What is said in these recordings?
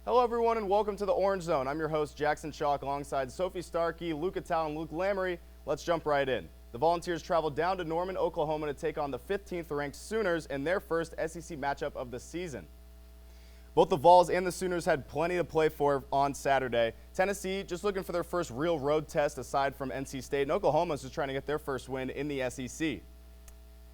Hello everyone and welcome to the Orange Zone. I'm your host Jackson Chalk alongside Sophie Starkey, Luca Tal, and Luke Lamery. Let's jump right in. The Volunteers traveled down to Norman, Oklahoma to take on the 15th ranked Sooners in their first SEC matchup of the season. Both the Vols and the Sooners had plenty to play for on Saturday. Tennessee just looking for their first real road test aside from NC State, and Oklahoma is just trying to get their first win in the SEC.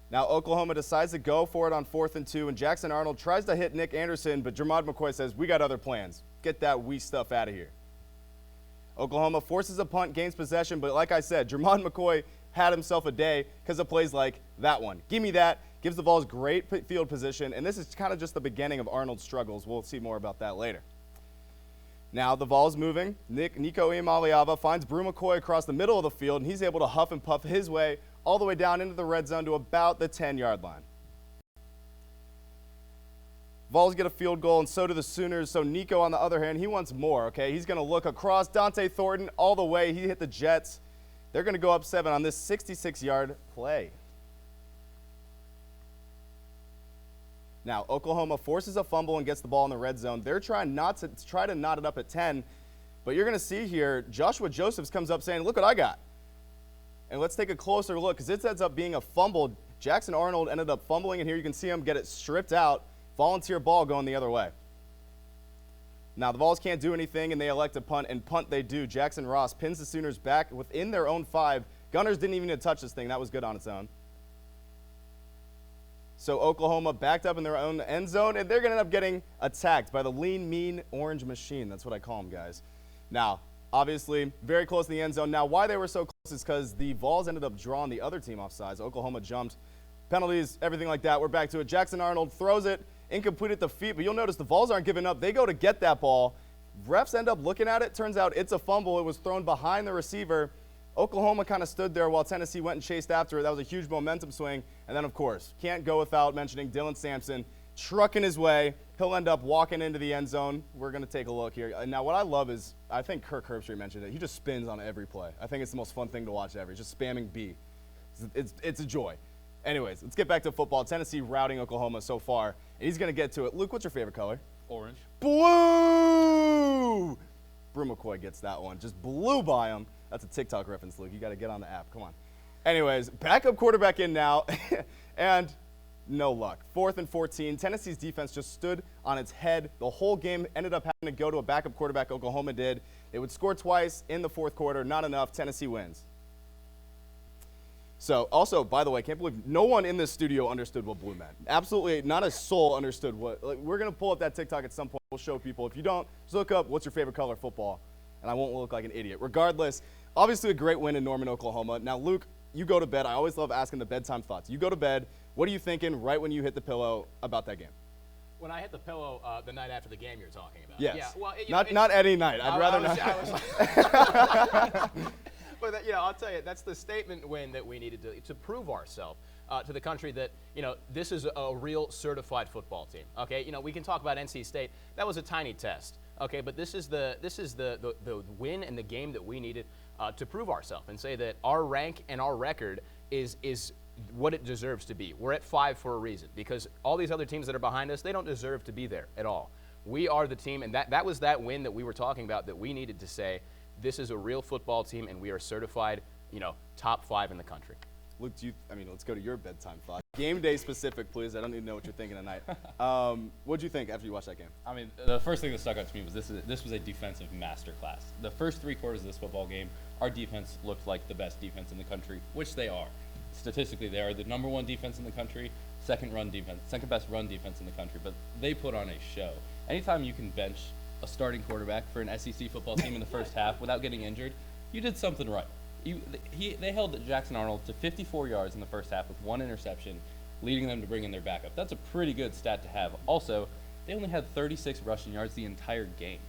Now Oklahoma decides to go for it on 4th and 2, and Jackson Arnold tries to hit Nick Anderson, but Jermod McCoy says, we got other plans. Get that wee stuff out of here. Oklahoma forces a punt, gains possession, but like I said, Jermod McCoy had himself a day because of plays like that one. Give me that. Gives the Vols great field position, and this is kind of just the beginning of Arnold's struggles. We'll see more about that later. Now the Vols moving. Nico Iamaleava finds Brew McCoy across the middle of the field, and he's able to huff and puff his way all the way down into the red zone to about the 10-yard line. Vols get a field goal, and so do the Sooners. So Nico, on the other hand, he wants more, okay? He's going to look across Dante Thornton all the way. He hit the Jets. They're going to go up 7 on this 66-yard play. Now, Oklahoma forces a fumble and gets the ball in the red zone. They're trying to knot it up at 10, but you're going to see here, Joshua Josephs comes up saying, look what I got. And let's take a closer look because it ends up being a fumble. Jackson Arnold ended up fumbling, and here you can see him get it stripped out. Volunteer ball going the other way. Now the Vols can't do anything, and they elect to punt, and punt they do. Jackson Ross pins the Sooners back within their own 5. Gunners didn't even need to touch this thing. That was good on its own. So Oklahoma backed up in their own end zone, and they're going to end up getting attacked by the lean, mean orange machine. That's what I call them, guys. Now, obviously, very close to the end zone. Now, why they were so close is because the Vols ended up drawing the other team off sides. Oklahoma jumped. Penalties, everything like that. We're back to it. Jackson Arnold throws it, incomplete at the feet, but you'll notice the Vols aren't giving up. They go to get that ball. Refs end up looking at it. Turns out it's a fumble. It was thrown behind the receiver. Oklahoma kind of stood there while Tennessee went and chased after it. That was a huge momentum swing. And then, of course, can't go without mentioning Dylan Sampson trucking his way. He'll end up walking into the end zone. We're going to take a look here. Now, what I love is, I think Kirk Herbstreit mentioned it, he just spins on every play. I think it's the most fun thing to watch ever. He's just spamming B. It's a joy. Anyways, let's get back to football. Tennessee routing Oklahoma so far. And he's going to get to it. Luke, what's your favorite color? Orange. Blue! Brew McCoy gets that one. Just blew by him. That's a TikTok reference, Luke. You got to get on the app. Come on. Anyways, backup quarterback in now. And no luck. 4th and 14. Tennessee's defense just stood on its head. The whole game ended up having to go to a backup quarterback. Oklahoma did. They would score twice in the 4th quarter. Not enough. Tennessee wins. So, also, by the way, can't believe no one in this studio understood what blue meant. Absolutely not a soul understood what. Like, we're going to pull up that TikTok at some point. We'll show people. If you don't, just look up what's your favorite color football, and I won't look like an idiot. Regardless, obviously a great win in Norman, Oklahoma. Now, Luke, you go to bed. I always love asking the bedtime thoughts. You go to bed. What are you thinking right when you hit the pillow about that game? When I hit the pillow the night after the game you're talking about. Yes. Yeah, well, not any night. I'd rather not. But I'll tell you, that's the statement win that we needed to prove ourselves to the country that this is a real certified football team. Okay, we can talk about NC State. That was a tiny test. Okay, but this is the win and the game that we needed to prove ourselves and say that our rank and our record is what it deserves to be. We're at 5 for a reason because all these other teams that are behind us, they don't deserve to be there at all. We are the team, and that was that win that we were talking about that we needed to say this is a real football team and we are certified, top 5 in the country. Luke, let's go to your bedtime thought. Game day specific, please. I don't need to know what you're thinking tonight. What'd you think after you watched that game? I mean, the first thing that stuck out to me was this was a defensive masterclass. The first 3 quarters of this football game, our defense looked like the best defense in the country, which they are. Statistically, they are the number 1 defense in the country, second best run defense in the country, but they put on a show. Anytime you can bench a starting quarterback for an SEC football team in the first half without getting injured, you did something right. They held Jackson Arnold to 54 yards in the first half with 1 interception, leading them to bring in their backup. That's a pretty good stat to have. Also, they only had 36 rushing yards the entire game.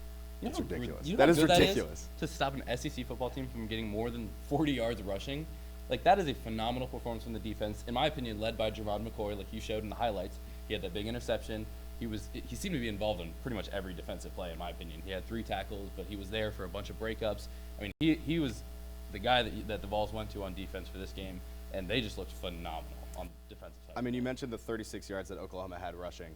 That's ridiculous. That is ridiculous. To stop an SEC football team from getting more than 40 yards rushing, that is a phenomenal performance from the defense. In my opinion, led by Jermod McCoy, like you showed in the highlights. He had that big interception. He seemed to be involved in pretty much every defensive play, in my opinion. He had 3 tackles, but he was there for a bunch of breakups. I mean, he was the guy that the Vols went to on defense for this game, and they just looked phenomenal on the defensive side. I mean, you mentioned the 36 yards that Oklahoma had rushing.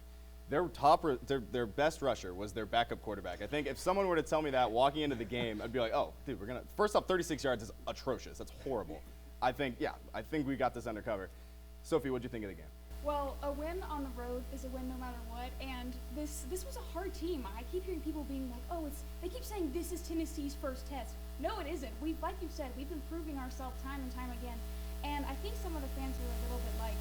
their best rusher was their backup quarterback. I think if someone were to tell me that walking into the game, I'd be like, oh, dude, first off, 36 yards is atrocious. That's horrible. I think we got this under cover. Sophie, what'd you think of the game? Well, a win on the road is a win no matter what, and this was a hard team. I keep hearing people being like, oh, they keep saying this is Tennessee's first test. No, it isn't. Like you said, we've been proving ourselves time and time again, and I think some of the fans were a little bit like,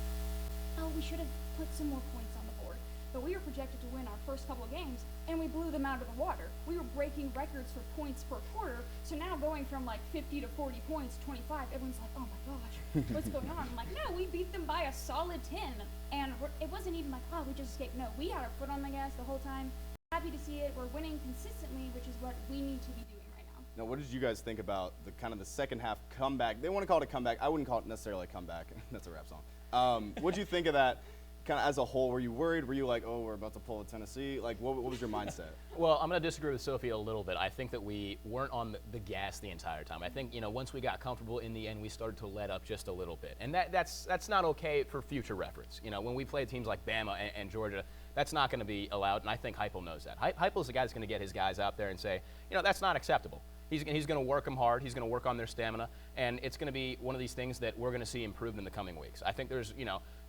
oh, we should have put some more points on the board. But we were projected to win our first couple of games, and we blew them out of the water. We were breaking records for points per quarter, so now going from like 50 to 40 points, 25, everyone's like, oh my gosh, what's going on? I'm like, no, we beat them by a solid 10, and it wasn't even like, oh, we just escaped. No, we had our foot on the gas the whole time. Happy to see it. We're winning consistently, which is what we need to be doing right now. Now, what did you guys think about the kind of the second half comeback? They want to call it a comeback. I wouldn't call it necessarily a comeback. That's a rap song. What did you think of that? Kind of as a whole, were you worried? Were you like, oh, we're about to pull a Tennessee? Like, what was your mindset? Well, I'm going to disagree with Sophie a little bit. I think that we weren't on the gas the entire time. I think, once we got comfortable in the end, we started to let up just a little bit. And that's not okay for future reference. When we play teams like Bama and Georgia, that's not going to be allowed, and I think Heupel knows that. Heupel's the guy that's going to get his guys out there and say, that's not acceptable. He's going to work them hard. He's going to work on their stamina, and it's going to be one of these things that we're going to see improved in the coming weeks. I think there's,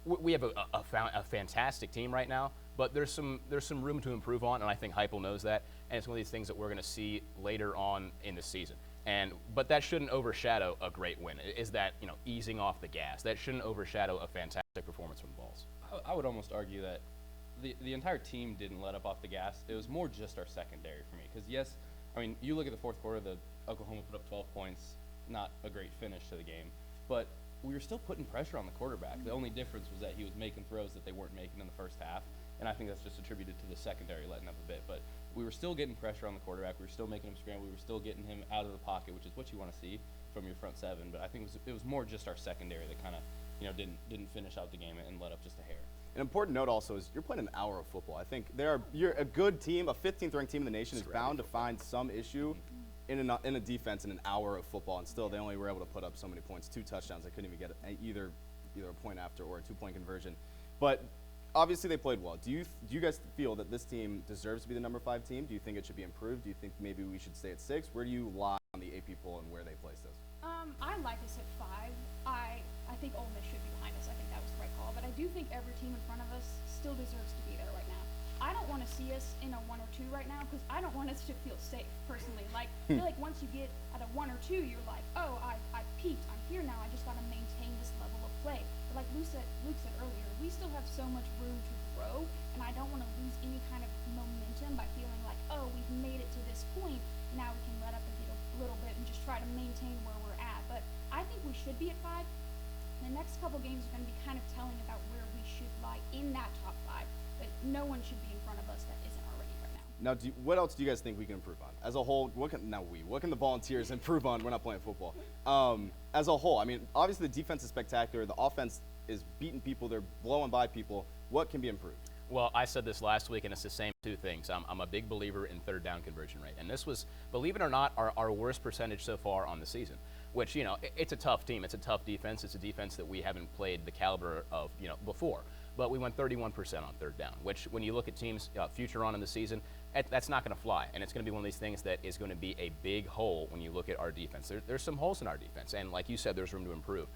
we have a fantastic team right now, but there's some room to improve on, and I think Heupel knows that, and it's one of these things that we're going to see later on in the season. But that shouldn't overshadow a great win. Is that easing off the gas? That shouldn't overshadow a fantastic performance from the Vols. I would almost argue that the entire team didn't let up off the gas. It was more just our secondary for me, because yes. I mean, you look at the fourth quarter, the Oklahoma put up 12 points, not a great finish to the game, but we were still putting pressure on the quarterback. The only difference was that he was making throws that they weren't making in the first half, and I think that's just attributed to the secondary letting up a bit. But we were still getting pressure on the quarterback. We were still making him scramble. We were still getting him out of the pocket, which is what you want to see from your front seven. But I think it was more just our secondary that kind of didn't finish out the game and let up just a hair. An important note also is you're playing an hour of football. I think you're a good team, a 15th ranked team in the nation is bound to find some issue in a defense in an hour of football, and still they only were able to put up so many points, 2 touchdowns. They couldn't even get either a point after or a 2-point conversion. But obviously they played well. Do you guys feel that this team deserves to be the number 5 team? Do you think it should be improved? Do you think maybe we should stay at 6? Where do you lie on the AP poll and where they place us? I like us at 5. I think Ole Miss should be behind us. I think that was the right call. But I do think every team in front of us still deserves to be there right now. I don't want to see us in a 1 or 2 right now because I don't want us to feel safe personally. Like, I feel like once you get at a 1 or 2, you're like, oh, I peaked. I'm here now. I just got to maintain this level of play. But like Luke said earlier, we still have so much room to grow, and I don't want to lose any kind of momentum by feeling like, oh, we've made it to this point. Now we can let up a little bit and just try to maintain where we're at. But I think we should be at 5. The next couple games are going to be kind of telling about where we should lie in that top 5. But no one should be in front of us that isn't already right now. Now, what else do you guys think we can improve on? As a whole, what can the Volunteers improve on? We're not playing football. As a whole, I mean, obviously the defense is spectacular. The offense is beating people. They're blowing by people. What can be improved? Well, I said this last week, and it's the same 2 things. I'm a big believer in third down conversion rate. And this was, believe it or not, our worst percentage so far on the season, which, it's a tough team. It's a tough defense. It's a defense that we haven't played the caliber of, before. But we went 31% on third down, which when you look at teams future on in the season, that's not going to fly. And it's going to be one of these things that is going to be a big hole when you look at our defense. There's some holes in our defense. And like you said, there's room to improve.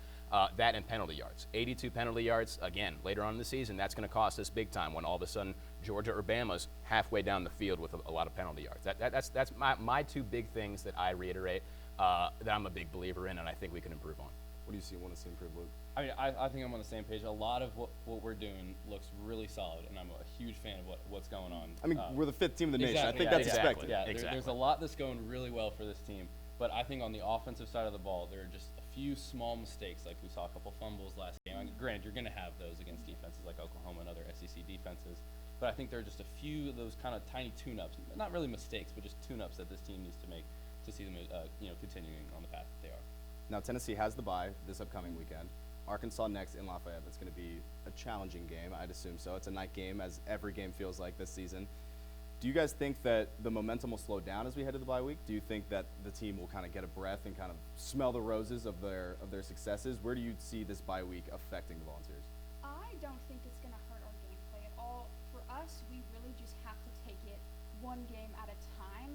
That and penalty yards. 82 penalty yards, again, later on in the season, that's going to cost us big time when all of a sudden Georgia or Bama's halfway down the field with a lot of penalty yards. That's my 2 big things that I reiterate that I'm a big believer in and I think we can improve on. What do you want to see improve, Luke? I mean, I think I'm on the same page. A lot of what we're doing looks really solid, and I'm a huge fan of what's going on. I mean, we're the 5th team in the nation. Exactly, I think that's expected. Yeah, there's a lot that's going really well for this team. But I think on the offensive side of the ball, there are just a few small mistakes. Like we saw a couple fumbles last game. I mean, granted, you're going to have those against defenses like Oklahoma and other SEC defenses. But I think there are just a few of those kind of tiny tune-ups. Not really mistakes, but just tune-ups that this team needs to make to see them continuing on the path that they are. Now, Tennessee has the bye this upcoming weekend. Arkansas next in Lafayette. That's going to be a challenging game, I'd assume so. It's a night game, as every game feels like this season. Do you guys think that the momentum will slow down as we head to the bye week? Do you think that the team will kind of get a breath and kind of smell the roses of their successes? Where do you see this bye week affecting the Volunteers? I don't think it's going to hurt our gameplay at all. For us, us, we really just have to take it one game at a time.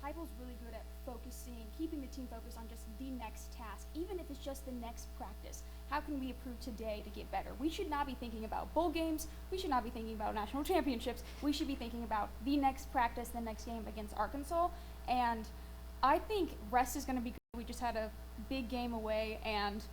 Heupel's really good at focusing, keeping the team focused on just the next task, even if it's just the next practice. How can we improve today to get better? We should not be thinking about bowl games. We should not be thinking about national championships. We should be thinking about the next practice, the next game against Arkansas. And I think rest is going to be good. We just had a big game away, and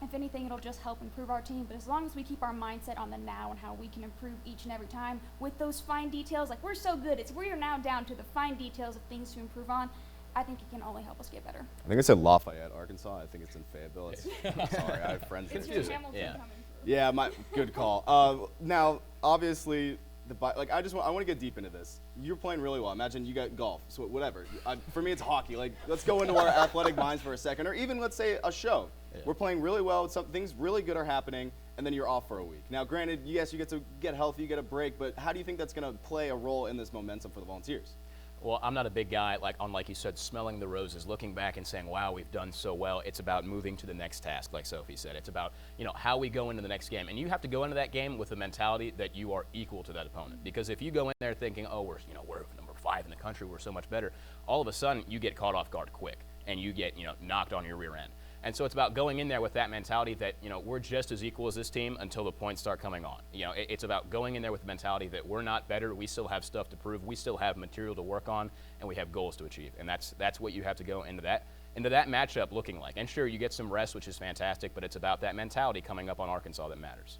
if anything, it'll just help improve our team. But as long as we keep our mindset on the now and how we can improve each and every time with those fine details, like we're so good, we are now down to the fine details of things to improve on. I think it can only help us get better. I think I said Lafayette, Arkansas. I think it's in Fayetteville. I'm sorry, I have friends there. It's Hamilton Yeah. coming through. Yeah, good call. Now, obviously, I want to get deep into this. You're playing really well. Imagine you got golf, so whatever. For me, it's hockey. Like, let's go into our athletic minds for a second, or even let's say a show. Yeah. We're playing really well. Things really good are happening, and then you're off for a week. Now, granted, yes, you get to get healthy, you get a break, but how do you think that's going to play a role in this momentum for the Volunteers? Well, I'm not a big guy, like you said, smelling the roses, looking back and saying, wow, we've done so well. It's about moving to the next task, like Sophie said. It's about, how we go into the next game. And you have to go into that game with the mentality that you are equal to that opponent. Because if you go in there thinking, oh, we're number 5 in the country, we're so much better, all of a sudden you get caught off guard quick and you get, knocked on your rear end. And so it's about going in there with that mentality that, we're just as equal as this team until the points start coming on. It's about going in there with the mentality that we're not better, we still have stuff to prove, we still have material to work on, and we have goals to achieve. And that's what you have to go into that matchup looking like. And sure, you get some rest, which is fantastic, but it's about that mentality coming up on Arkansas that matters.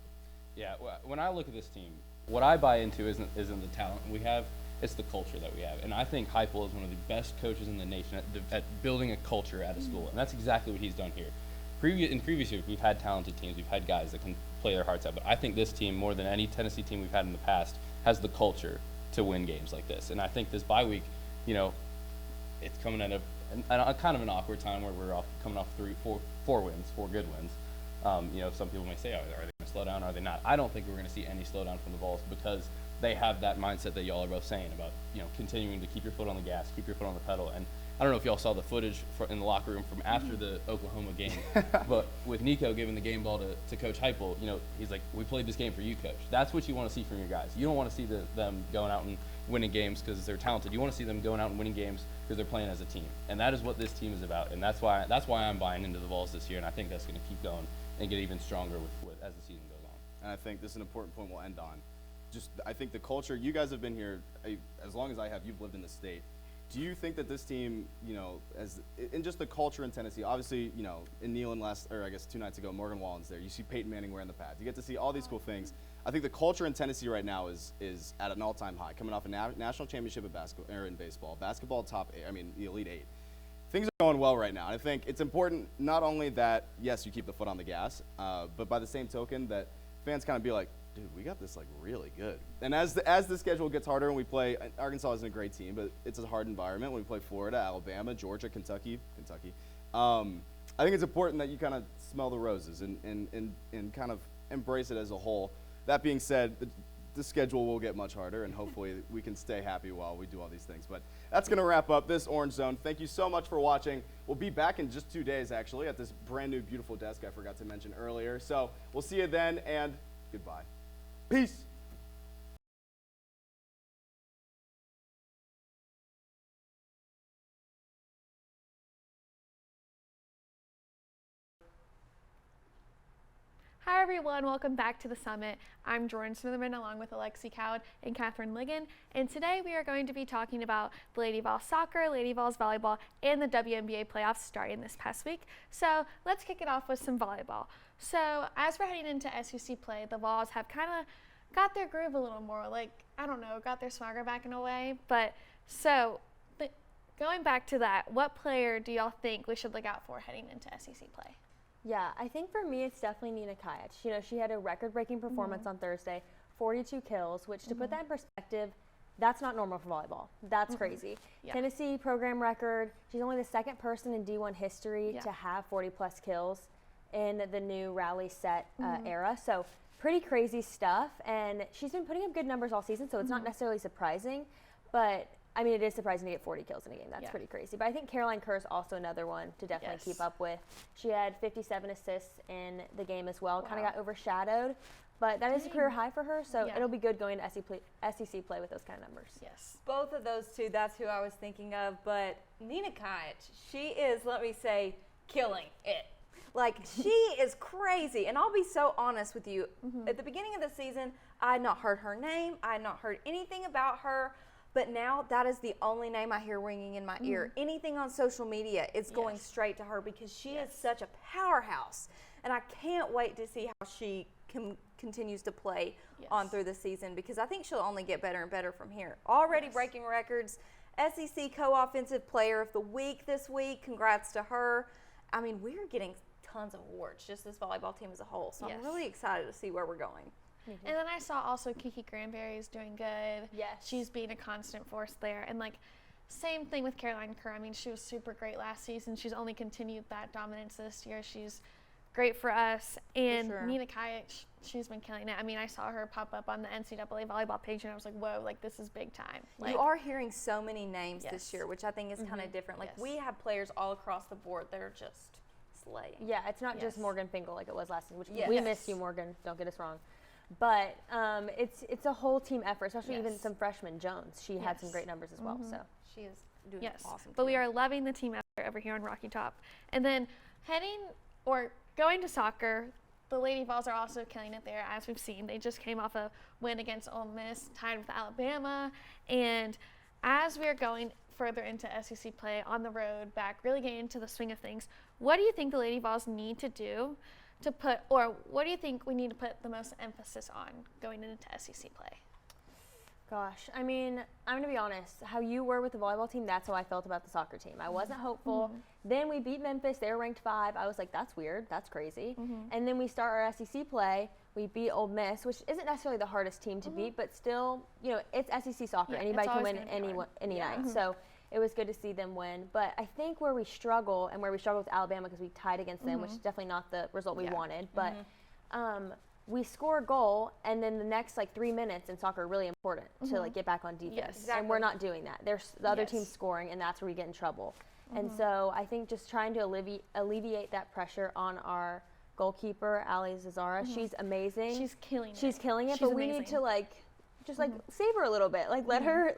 Yeah, when I look at this team, what I buy into isn't the talent we have, it's the culture that we have. And I think Heupel is one of the best coaches in the nation at building a culture at a school. And that's exactly what he's done here. In previous years, we've had talented teams. We've had guys that can play their hearts out. But I think this team, more than any Tennessee team we've had in the past, has the culture to win games like this. And I think this bye week, it's coming at a kind of an awkward time where we're coming off 4 wins, 4 good wins. Some people may say, are they going to slow down? Are they not? I don't think we're going to see any slowdown from the Vols because they have that mindset that y'all are both saying about, continuing to keep your foot on the gas, keep your foot on the pedal. And I don't know if y'all saw the footage in the locker room from after the Oklahoma game, but with Nico giving the game ball to Coach Heupel, he's like, we played this game for you, Coach. That's what you want to see from your guys. You don't want to see them going out and winning games because they're talented. You want to see them going out and winning games because they're playing as a team. And that is what this team is about. And that's why I'm buying into the Vols this year, and I think that's going to keep going and get even stronger as the season goes on. And I think this is an important point we'll end on. I think the culture, you guys have been here as long as I have, you've lived in the state. Do you think that this team, in just the culture in Tennessee, obviously, in Neyland 2 nights ago, Morgan Wallen's there. You see Peyton Manning wearing the pads. You get to see all these cool things. I think the culture in Tennessee right now is at an all-time high, coming off a national championship in baseball, basketball the Elite 8. Things are going well right now. And I think it's important not only that, yes, you keep the foot on the gas, but by the same token that fans kind of be like, dude, we got this really good. And as the schedule gets harder and we play, Arkansas isn't a great team, but it's a hard environment when we play Florida, Alabama, Georgia, Kentucky. I think it's important that you kind of smell the roses and kind of embrace it as a whole. That being said, the schedule will get much harder, and hopefully we can stay happy while we do all these things. But that's going to wrap up this Orange Zone. Thank you so much for watching. We'll be back in just 2 days, actually, at this brand new, beautiful desk I forgot to mention earlier. So we'll see you then, and goodbye. Peace. Hi everyone, welcome back to the Summit. I'm Jordan Smitherman along with Alexi Cowd and Catherine Ligon, and today we are going to be talking about the Lady Vols soccer, Lady Vols volleyball, and the WNBA playoffs starting this past week. So let's kick it off with some volleyball. So as we're heading into SEC play, the Vols have kind of got their groove a little more, got their swagger back in a way. But going back to that, what player do y'all think we should look out for heading into SEC play? Yeah, I think for me it's definitely Nina Kayach. She had a record-breaking performance on Thursday, 42 kills, which to put that in perspective, that's not normal for volleyball. That's crazy. Yeah. Tennessee program record. She's only the second person in D1 history to have 40-plus kills in the new rally set era. So pretty crazy stuff, and she's been putting up good numbers all season, so it's not necessarily surprising, but I mean, it is surprising to get 40 kills in a game. That's pretty crazy. But I think Caroline Kerr is also another one to definitely keep up with. She had 57 assists in the game as well. Wow. Kind of got overshadowed But that is a career high for her, so Yeah. it'll be good going to SEC play with those kind of numbers. Yes. Both of those two, that's who I was thinking of. But Nina Kajic, she is, let me say, killing it. Like, she is crazy. And I'll be so honest with you. At the beginning of the season, I had not heard her name. I had not heard anything about her. But now that is the only name I hear ringing in my ear. Anything on social media is going straight to her because she is such a powerhouse. And I can't wait to see how she continues to play on through the season, because I think she'll only get better and better from here. Already breaking records. SEC Co-Offensive Player of the Week this week. Congrats to her. I mean, we're getting tons of awards, just this volleyball team as a whole. So I'm really excited to see where we're going. And then I saw also Kiki Granberry is doing good. Yes. She's being a constant force there. And like, same thing with Caroline Kerr. I mean, she was super great last season. She's only continued that dominance this year. She's great for us. And sure. Nina Kajic, she's been killing it. I mean, I saw her pop up on the NCAA volleyball page, and I was like, whoa, like, this is big time. Like, You are hearing so many names this year, which I think is kind of different. Like, Yes. we have players all across the board that are just slaying. Yeah, it's not just Yes. Morgan Finkel like it was last season, which Yes. we missed you, Morgan. Don't get us wrong. But it's a whole team effort, especially even Yes. some freshman Jones. She had some Yes. great numbers as well. So She is doing yes. awesome. But too. we are loving the team effort over here on Rocky Top. And then going to soccer, the Lady Vols are also killing it there, as we've seen. They just came off a win against Ole Miss, tied with Alabama. And as we are going further into SEC play on the road back, really getting into the swing of things, what do you think the Lady Vols need to do to put, or what do you think we need to put the most emphasis on going into SEC play? gosh, I mean, I'm going to be honest. How you were with the volleyball team, that's how I felt about the soccer team. I wasn't hopeful. Then we beat Memphis. They were ranked 5. I was like, that's weird. That's crazy. And then we start our SEC play. We beat Ole Miss, which isn't necessarily the hardest team to beat, but still, you know, it's SEC soccer. Yeah, Anybody it's can always win gonna be hard. any night. So it was good to see them win. But I think where we struggle, and where we struggle with Alabama because we tied against them, which is definitely not the result we wanted, but we score a goal, and then the next like 3 minutes in soccer are really important to like get back on defense. Yes. And we're not doing that. There's the other team's Yes. scoring, and that's where we get in trouble. And so I think just trying to alleviate that pressure on our goalkeeper, Ali Zazara. She's amazing. She's killing it. She's killing it, She's but we need amazing. to like just like save her a little bit. Like let her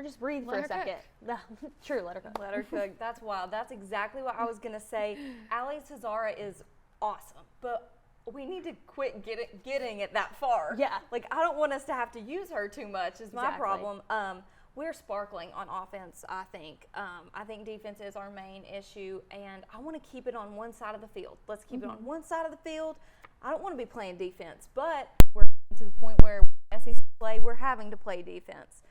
just breathe Let for a her cook. second. True, let her cook. Let her cook. That's wild. That's exactly what I was gonna say. Ali Cesara is awesome, but we need to quit getting it that far. Yeah. Like I don't want us to have to use her too much. Is my Exactly. problem. We're sparkling on offense. I think. I think defense is our main issue, and I want to keep it on one side of the field. Let's keep it on one side of the field. I don't want to be playing defense, but we're to the point where SEC play, we're having to play defense,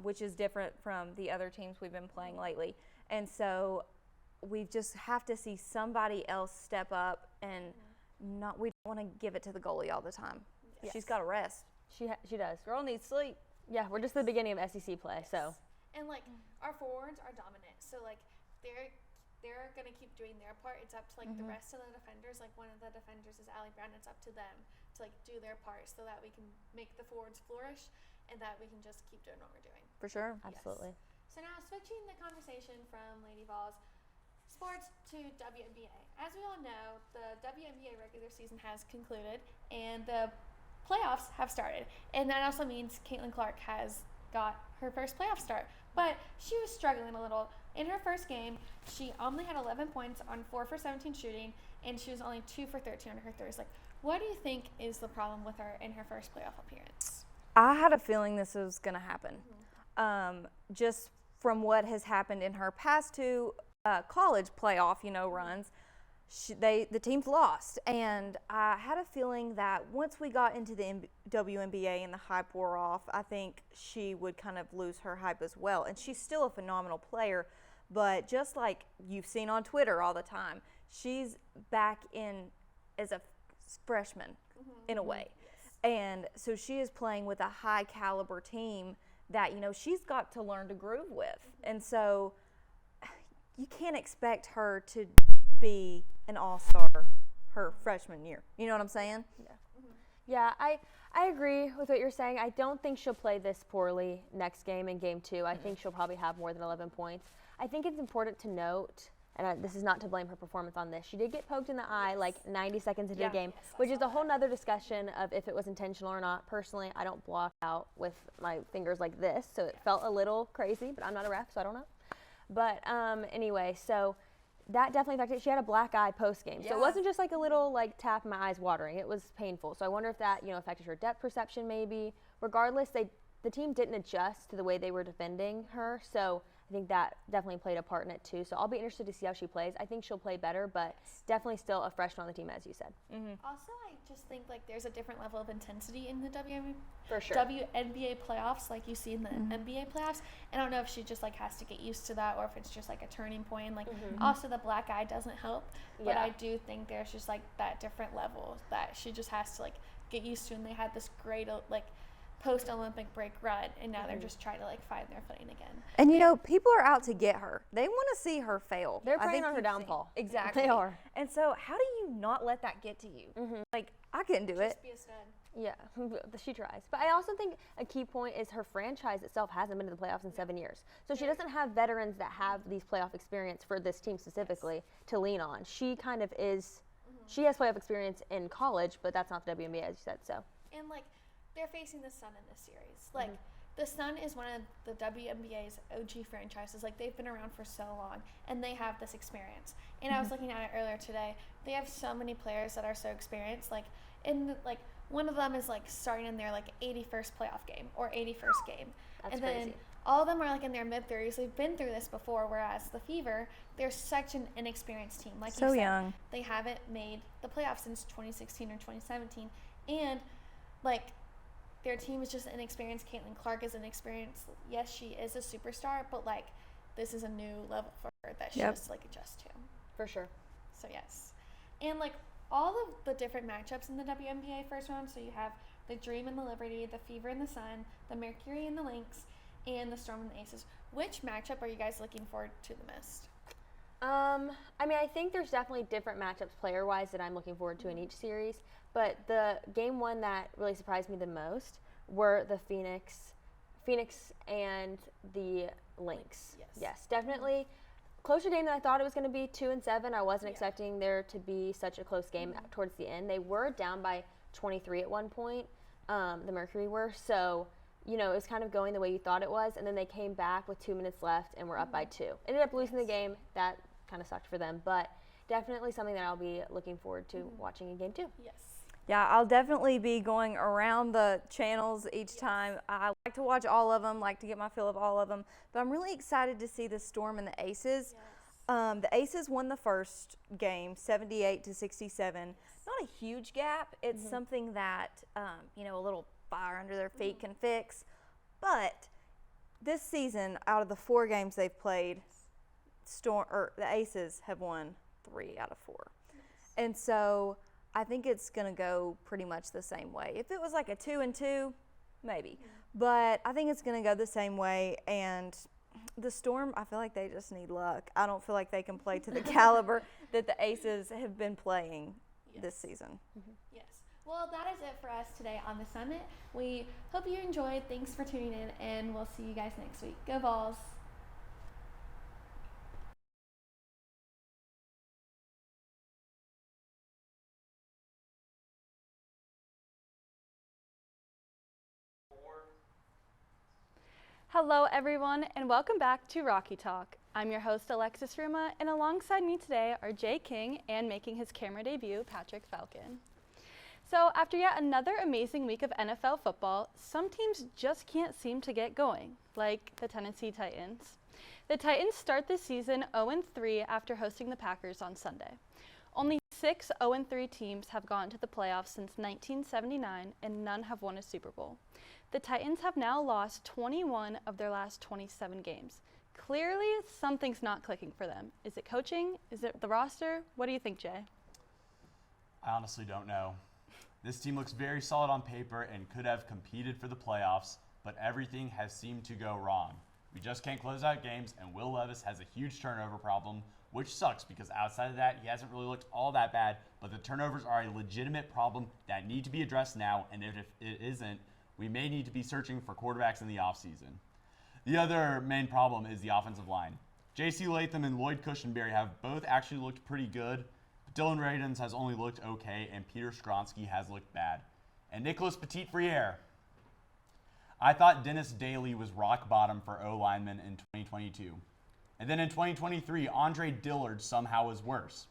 which is different from the other teams we've been playing lately. And so we just have to see somebody else step up, and we don't want to give it to the goalie all the time. Yes. She's got to rest. She does. Girl needs sleep. Yeah, we're just the beginning of SEC play, so And like our forwards are dominant, so like they're gonna keep doing their part. It's up to like the rest of the defenders. Like one of the defenders is Allie Brown. It's up to them to like do their part so that we can make the forwards flourish, and that we can just keep doing what we're doing. For sure. absolutely. So now switching the conversation from Lady Vols sports to WNBA. As we all know, the WNBA regular season has concluded and the playoffs have started. And that also means Caitlin Clark has got her first playoff start. But she was struggling a little. In her first game, she only had 11 points on 4 for 17 shooting, and she was only 2 for 13 on her threes. Like, what do you think is the problem with her in her first playoff appearance? I had a feeling this was going to happen. Just from what has happened in her past 2 college playoff, runs, the team's lost. And I had a feeling that once we got into the WNBA and the hype wore off, I think she would kind of lose her hype as well. And she's still a phenomenal player, but just like you've seen on Twitter all the time, she's back in as a freshman in a way. And so she is playing with a high caliber team that, she's got to learn to groove with. And so you can't expect her to be an all-star her freshman year. You know what I'm saying? Yeah, I agree with what you're saying. I don't think she'll play this poorly next game in game 2. I think she'll probably have more than 11 points. I think it's important to note and this is not to blame her performance on this, she did get poked in the eye like 90 seconds into the game, which is a whole nother discussion of if it was intentional or not. Personally, I don't block out with my fingers like this, so it felt a little crazy, but I'm not a ref, so I don't know. But anyway, so that definitely affected. She had a black eye post game, so it wasn't just like a little like tap, my eyes watering. It was painful. So I wonder if that affected her depth perception maybe. Regardless, the team didn't adjust to the way they were defending her, so I think that definitely played a part in it too. So I'll be interested to see how she plays. I think she'll play better, but definitely still a freshman on the team, as you said. Also, I just think like there's a different level of intensity in the For sure. WNBA playoffs, like you see in the NBA playoffs. And I don't know if she just like has to get used to that, or if it's just like a turning point. Like also the black eye doesn't help, but I do think there's just like that different level that she just has to like get used to. And they had this great like post-Olympic break run, and now they're just trying to like find their footing again. And people are out to get her. They want to see her fail. They're preying on her downfall. Exactly. They are. And so how do you not let that get to you? Like, I couldn't do it. Just be a stud. Yeah, she tries. But I also think a key point is her franchise itself hasn't been to the playoffs in 7 years. So she doesn't have veterans that have these playoff experience for this team specifically to lean on. She kind of is, she has playoff experience in college, but that's not the WNBA, as you said, so. And like they're facing the Sun in this series. Like the Sun is one of the WNBA's OG franchises. Like they've been around for so long, and they have this experience. And I was looking at it earlier today. They have so many players that are so experienced. Like one of them is like starting in their like 81st playoff game or 81st game. That's and crazy. then all of them are like in their mid-30s. They've been through this before, whereas the Fever, they're such an inexperienced team. Like So you said, young. they haven't made the playoffs since 2016 or 2017. And like their team is just inexperienced. Caitlin Clark is inexperienced. Yes, she is a superstar, but like this is a new level for her that she has to like adjust to. For sure. So yes. And like all of the different matchups in the WNBA first round, so you have the Dream and the Liberty, the Fever and the Sun, the Mercury and the Lynx, and the Storm and the Aces. Which matchup are you guys looking forward to the most? I mean, I think there's definitely different matchups player-wise that I'm looking forward to in each series. But the game one that really surprised me the most were the Phoenix and the Lynx. Yes, definitely closer game than I thought it was going to be. 2-7. I wasn't expecting there to be such a close game towards the end. They were down by 23 at one point. The Mercury were, so it was kind of going the way you thought it was, and then they came back with 2 minutes left and were up by 2. Ended up losing the game. That kind of sucked for them, but definitely something that I'll be looking forward to watching in game 2. Yes. Yeah, I'll definitely be going around the channels each time. I like to watch all of them, like to get my fill of all of them. But I'm really excited to see the Storm and the Aces. The Aces won the first game, 78-67. Not a huge gap. It's something that, a little fire under their feet can fix. But this season, out of the 4 games they've played, the Aces have won 3 out of 4. And so I think it's going to go pretty much the same way. If it was like a 2-2, maybe. But I think it's going to go the same way. And the Storm, I feel like they just need luck. I don't feel like they can play to the caliber that the Aces have been playing this season. Yes. Well, that is it for us today on the Summit. We hope you enjoyed. Thanks for tuning in, and we'll see you guys next week. Go Vols! Hello everyone and welcome back to Rocky Talk. I'm your host Alexis Ruma, and alongside me today are Jay King and making his camera debut, Patrick Falcon. So after yet another amazing week of NFL football, some teams just can't seem to get going, like the Tennessee Titans. The Titans start the season 0-3 after hosting the Packers on Sunday. Only 6 0-3 teams have gone to the playoffs since 1979, and none have won a Super Bowl. The Titans have now lost 21 of their last 27 games. Clearly, something's not clicking for them. Is it coaching? Is it the roster? What do you think, Jay? I honestly don't know. This team looks very solid on paper and could have competed for the playoffs, but everything has seemed to go wrong. We just can't close out games, and Will Levis has a huge turnover problem, which sucks because outside of that, he hasn't really looked all that bad, but the turnovers are a legitimate problem that need to be addressed now, and if it isn't, we may need to be searching for quarterbacks in the offseason. The other main problem is the offensive line. J.C. Latham and Lloyd Cushenberry have both actually looked pretty good. But Dylan Radins has only looked okay, and Peter Skronsky has looked bad. And Nicholas Petit-Friere. I thought Dennis Daly was rock bottom for O-linemen in 2022. And then in 2023, Andre Dillard somehow was worse.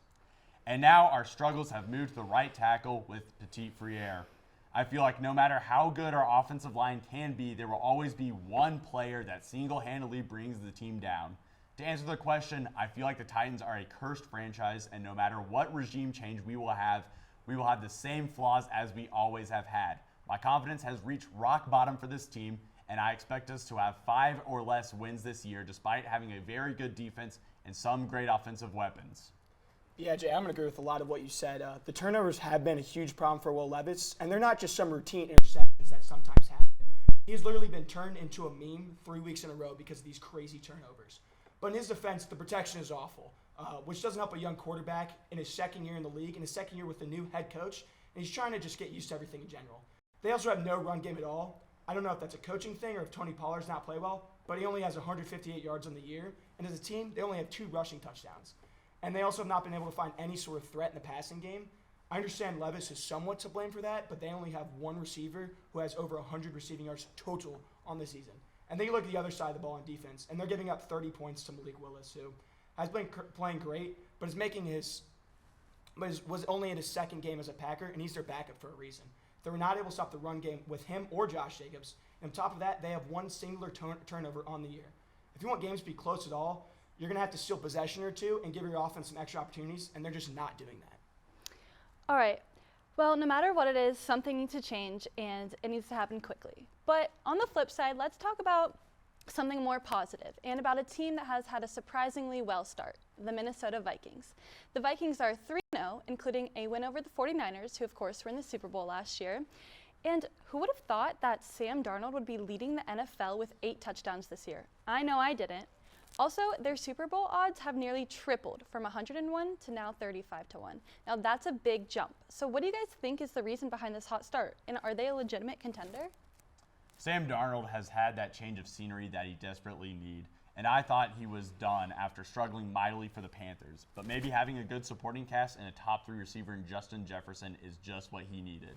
And now our struggles have moved to the right tackle with Petit-Friere. I feel like no matter how good our offensive line can be, there will always be one player that single-handedly brings the team down. To answer the question, I feel like the Titans are a cursed franchise, and no matter what regime change we will have the same flaws as we always have had. My confidence has reached rock bottom for this team, and I expect us to have 5 or less wins this year, despite having a very good defense and some great offensive weapons. Yeah, Jay, I'm going to agree with a lot of what you said. The turnovers have been a huge problem for Will Levis, and they're not just some routine interceptions that sometimes happen. He's literally been turned into a meme 3 weeks in a row because of these crazy turnovers. But in his defense, the protection is awful, which doesn't help a young quarterback in his second year in the league, in his second year with a new head coach, and he's trying to just get used to everything in general. They also have no run game at all. I don't know if that's a coaching thing or if Tony Pollard's not play well, but he only has 158 yards on the year, and as a team, they only have 2 rushing touchdowns. And they also have not been able to find any sort of threat in the passing game. I understand Levis is somewhat to blame for that, but they only have one receiver who has over 100 receiving yards total on the season. And then you look at the other side of the ball on defense, and they're giving up 30 points to Malik Willis, who has been playing great, but was only in his second game as a Packer, and he's their backup for a reason. They were not able to stop the run game with him or Josh Jacobs. And on top of that, they have one singular turnover on the year. If you want games to be close at all, you're going to have to steal possession or two and give your offense some extra opportunities, and they're just not doing that. All right. Well, no matter what it is, something needs to change, and it needs to happen quickly. But on the flip side, let's talk about something more positive and about a team that has had a surprisingly well start, the Minnesota Vikings. The Vikings are 3-0, including a win over the 49ers, who of course were in the Super Bowl last year. And who would have thought that Sam Darnold would be leading the NFL with 8 touchdowns this year? I know I didn't. Also, their Super Bowl odds have nearly tripled from 101 to now 35-1. Now that's a big jump. So what do you guys think is the reason behind this hot start? And are they a legitimate contender? Sam Darnold has had that change of scenery that he desperately needed, and I thought he was done after struggling mightily for the Panthers. But maybe having a good supporting cast and a top 3 receiver in Justin Jefferson is just what he needed.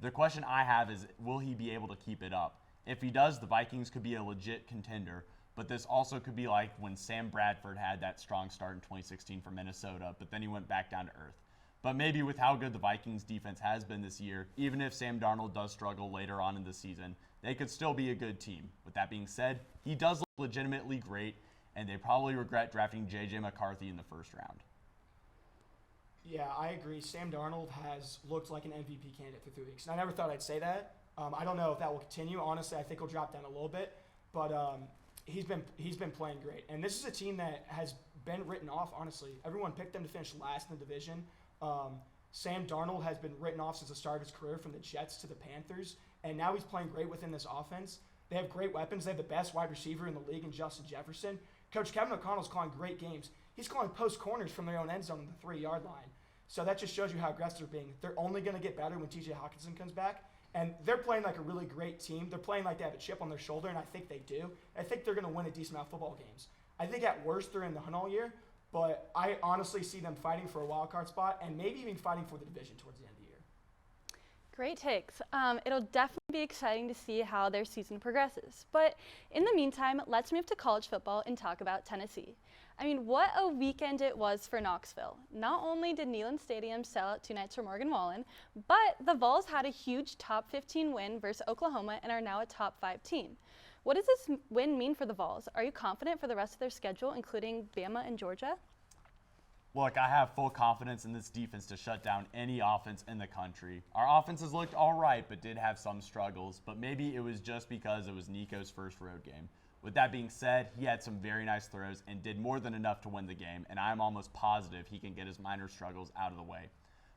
The question I have is, will he be able to keep it up? If he does, the Vikings could be a legit contender, but this also could be like when Sam Bradford had that strong start in 2016 for Minnesota, but then he went back down to earth. But maybe with how good the Vikings defense has been this year, even if Sam Darnold does struggle later on in the season, they could still be a good team. With that being said, he does look legitimately great, and they probably regret drafting J.J. McCarthy in the first round. Yeah, I agree. Sam Darnold has looked like an MVP candidate for 3 weeks. And I never thought I'd say that. I don't know if that will continue. Honestly, I think he'll drop down a little bit. But he's been playing great. And this is a team that has been written off, honestly. Everyone picked them to finish last in the division. Sam Darnold has been written off since the start of his career, from the Jets to the Panthers. And now he's playing great within this offense. They have great weapons. They have the best wide receiver in the league in Justin Jefferson. Coach Kevin O'Connell's calling great games. He's calling post corners from their own end zone on the 3-yard line. So that just shows you how aggressive they're being. They're only going to get better when TJ Hawkinson comes back. And they're playing like a really great team. They're playing like they have a chip on their shoulder, and I think they do. I think they're going to win a decent amount of football games. I think at worst they're in the hunt all year, but I honestly see them fighting for a wild card spot and maybe even fighting for the division towards the end of the year. Great takes. It'll definitely be exciting to see how their season progresses. But in the meantime, let's move to college football and talk about Tennessee. I mean, what a weekend it was for Knoxville. Not only did Neyland Stadium sell out 2 nights for Morgan Wallen, but the Vols had a huge top 15 win versus Oklahoma and are now a top 5 team. What does this win mean for the Vols? Are you confident for the rest of their schedule, including Bama and Georgia? Look, I have full confidence in this defense to shut down any offense in the country. Our offenses looked all right, but did have some struggles, but maybe it was just because it was Nico's first road game. With that being said, he had some very nice throws and did more than enough to win the game, and I'm almost positive he can get his minor struggles out of the way.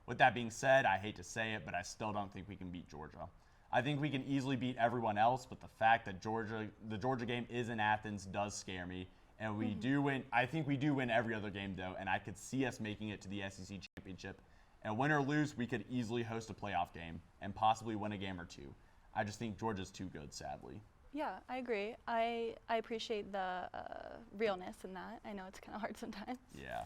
With that being said, I hate to say it, but I still don't think we can beat Georgia. I think we can easily beat everyone else, but the fact that the Georgia game is in Athens does scare me, and we do win. I think we do win every other game, though, and I could see us making it to the SEC championship. And win or lose, we could easily host a playoff game and possibly win a game or two. I just think Georgia's too good, sadly. Yeah, I agree. I appreciate the realness in that. I know it's kind of hard sometimes. Yeah.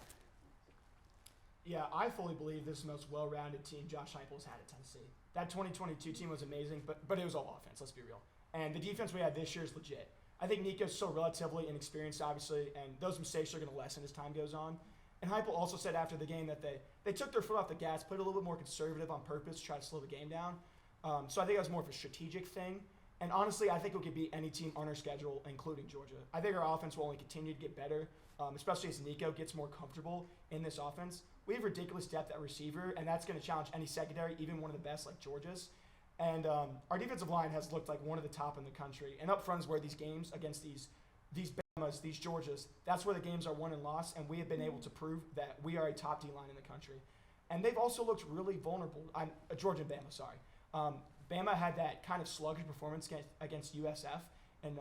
Yeah, I fully believe this is the most well-rounded team Josh Heupel's had at Tennessee. That 2022 team was amazing, but it was all offense, let's be real. And the defense we had this year is legit. I think Nico's still relatively inexperienced, obviously, and those mistakes are going to lessen as time goes on. And Heupel also said after the game that they took their foot off the gas, played a little bit more conservative on purpose to try to slow the game down. So I think that was more of a strategic thing. And honestly, I think we could beat any team on our schedule, including Georgia. I think our offense will only continue to get better, especially as Nico gets more comfortable in this offense. We have ridiculous depth at receiver, and that's going to challenge any secondary, even one of the best like Georgia's. And our defensive line has looked like one of the top in the country. And up front is where these games against these Bamas, these Georgias, that's where the games are won and lost. And we have been able to prove that we are a top D line in the country. And they've also looked really vulnerable. Georgia and Bama, sorry. Bama had that kind of sluggish performance against USF in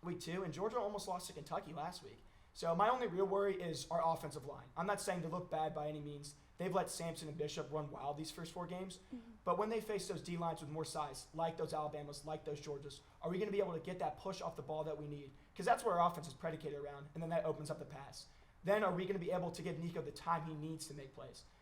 week 2, and Georgia almost lost to Kentucky last week. So my only real worry is our offensive line. I'm not saying they look bad by any means. They've let Sampson and Bishop run wild these first 4 games. But when they face those D-lines with more size, like those Alabamas, like those Georgias, are we going to be able to get that push off the ball that we need? Because that's where our offense is predicated around, and then that opens up the pass. Then are we going to be able to give Nico the time he needs to make plays?